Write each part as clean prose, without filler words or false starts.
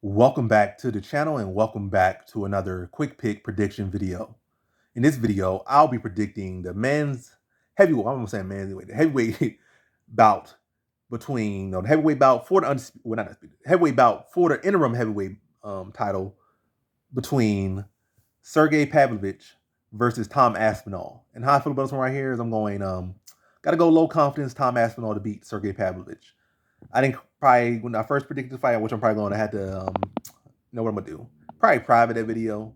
Welcome back to the channel and welcome back to another quick pick prediction video. In this video, I'll be predicting the men's heavyweight, I'm gonna say men's heavyweight, the heavyweight bout between, no, the heavyweight bout for the, well, not heavyweight bout for the interim heavyweight title between Sergei Pavlovich versus Tom Aspinall. And how I feel about this one right here is I'm going, gotta go low confidence Tom Aspinall to beat Sergei Pavlovich. I think probably when I first predicted the fight, which I'm probably going to have to know what I'm gonna do. Probably private that video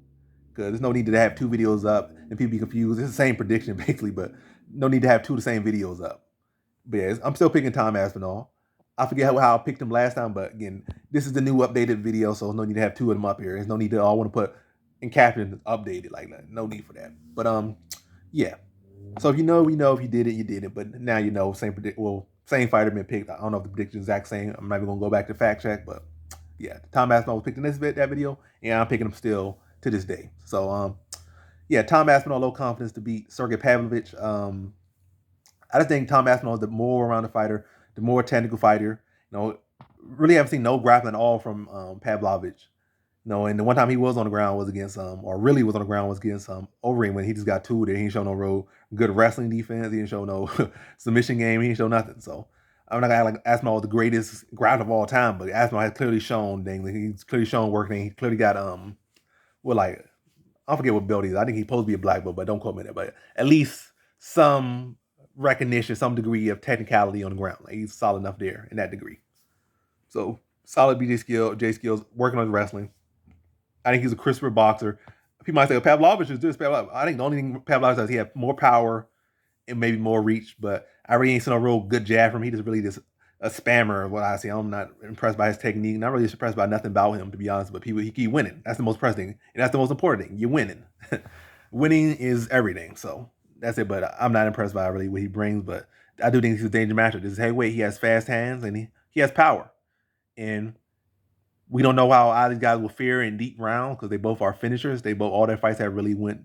because there's no need to have two videos up and people be confused. It's the same prediction basically, but no need to have two of the same videos up. But yeah, I'm still picking Tom Aspinall. I forget how I picked him last time, but again, this is the new updated video, so there's no need to have two of them up here. There's no need to all want to put in caption updated like that. No need for that. But yeah. So if you know, you know. If you did it, you did it. But now you know. Same fighter been picked. I don't know if the prediction is exact same. I'm not even gonna go back to fact check, but yeah, Tom Aspinall was picked in that video, and I'm picking him still to this day. So yeah, Tom Aspinall low confidence to beat Sergei Pavlovich. I just think Tom Aspinall is the more rounded fighter, the more technical fighter. Really haven't seen no grappling at all from Pavlovich. And the one time he was on the ground was against or really was on the ground was against Overeem when he just got two there. He didn't show no real good wrestling defense. He didn't show no submission game. He didn't show nothing. So I'm not gonna act like Aspinall was the greatest grappler of all time, but Aspinall has clearly shown things. He's clearly shown working. He clearly got I forget what belt he is. I think he's supposed to be a black belt, but don't quote me there. But at least some recognition, some degree of technicality on the ground. Like he's solid enough there in that degree. So solid J skills, working on his wrestling. I think he's a crisper boxer. People might say, well, Pavlovich is this. I think the only thing Pavlovich does, he has more power and maybe more reach, but I really ain't seen a real good jab from him. He just really just a spammer of what I see. I'm not impressed by his technique. Not really impressed by nothing about him, to be honest, but he keep winning. That's the most pressing thing. And that's the most important thing. You're winning. Winning is everything. So that's it. But I'm not impressed by really what he brings, but I do think he's a danger matcher. This is heavyweight. He has fast hands and he has power. And we don't know how all these guys will fare in deep rounds because they both are finishers. All their fights have really went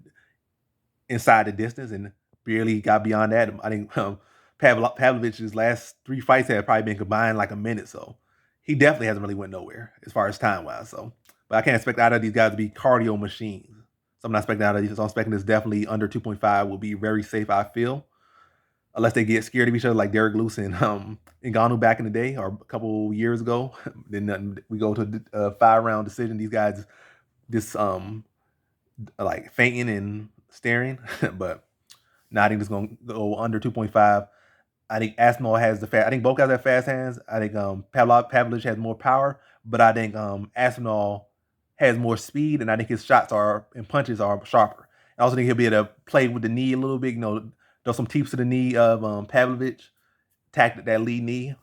inside the distance and barely got beyond that. I think Pavlovich's last three fights have probably been combined like a minute, so he definitely hasn't really went nowhere as far as time wise. So, but I can't expect either of these guys to be cardio machines. So I'm not expecting out of these. So I'm expecting this definitely under 2.5 will be very safe. I feel. Unless they get scared of each other like Derek Lewis and Ngannou back in the day or a couple years ago. Then we go to a 5-round decision. These guys just like fainting and staring. But now I think it's gonna go under 2.5. I think Aspinall has I think both guys have fast hands. I think Pavlovich has more power, but I think Aspinall has more speed, and I think his shots and punches are sharper. I also think he'll be able to play with the knee a little bit, throw some teeps to the knee of Pavlovich, attack that lead knee,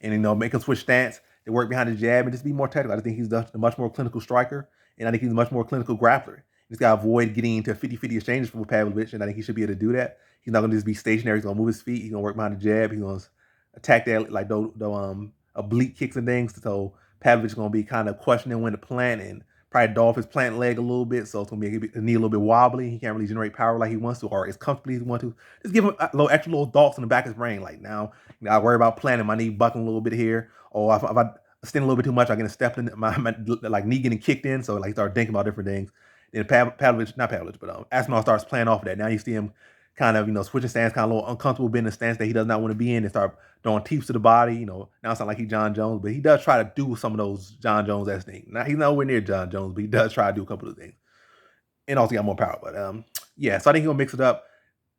and make him switch stance. They work behind the jab and just be more technical. I think he's a much more clinical striker, and I think he's a much more clinical grappler. He's got to ovoid getting into 50-50 exchanges with Pavlovich, and I think he should be able to do that. He's not going to just be stationary. He's going to move his feet. He's going to work behind the jab. He's going to attack that like the oblique kicks and things. So Pavlovich is going to be kind of questioning when to plant and probably off his plant leg a little bit. So it's going to be a knee a little bit wobbly. He can't really generate power like he wants to or as comfortably as he wants to. Just give him extra little thoughts in the back of his brain. Like now, I worry about planting my knee buckling a little bit here. Or if I stand a little bit too much, I get a step in my like knee getting kicked in. So like start thinking about different things. Then Pavlovich, not Pavlovich, but Aspinall starts playing off of that. Now you see him kind of, switching stance, kind of a little uncomfortable being in a stance that he does not want to be in and start throwing teeps to the body. Now it's not like he's John Jones, but he does try to do some of those John Jones-esque things. Now, he's nowhere near John Jones, but he does try to do a couple of things. And also got more power. But yeah, so I think he's going to mix it up,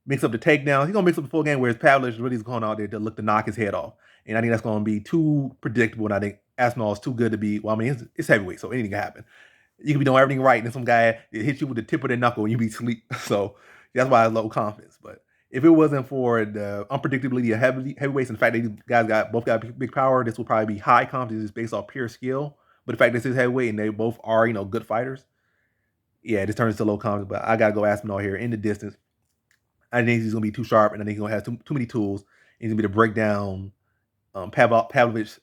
mix up the takedowns. He's going to mix up the full game, whereas Pavlovich really is going out there to look to knock his head off. And I think that's going to be too predictable, and I think Aspinall is too good to be, well, I mean, it's heavyweight, so anything can happen. You can be doing everything right, and then some guy hits you with the tip of their knuckle and you be asleep. So that's why I have low confidence. But if it wasn't for the unpredictability of heavyweights and the fact that these guys both got big power, this will probably be high confidence just based off pure skill. But the fact that this is heavyweight and they both are, good fighters, yeah, this turns into low confidence. But I gotta go Aspinall here in the distance. I think he's gonna be too sharp, and I think he's gonna have too many tools. He's gonna be to break down Pavlovich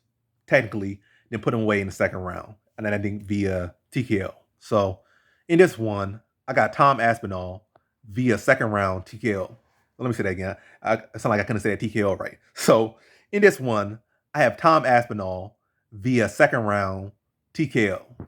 technically, then put him away in the second round. And then I think via TKO. So in this one, I got Tom Aspinall via second round TKO. Let me say that again. I sound like I couldn't say that TKO right. So in this one, I have Tom Aspinall via second round TKO.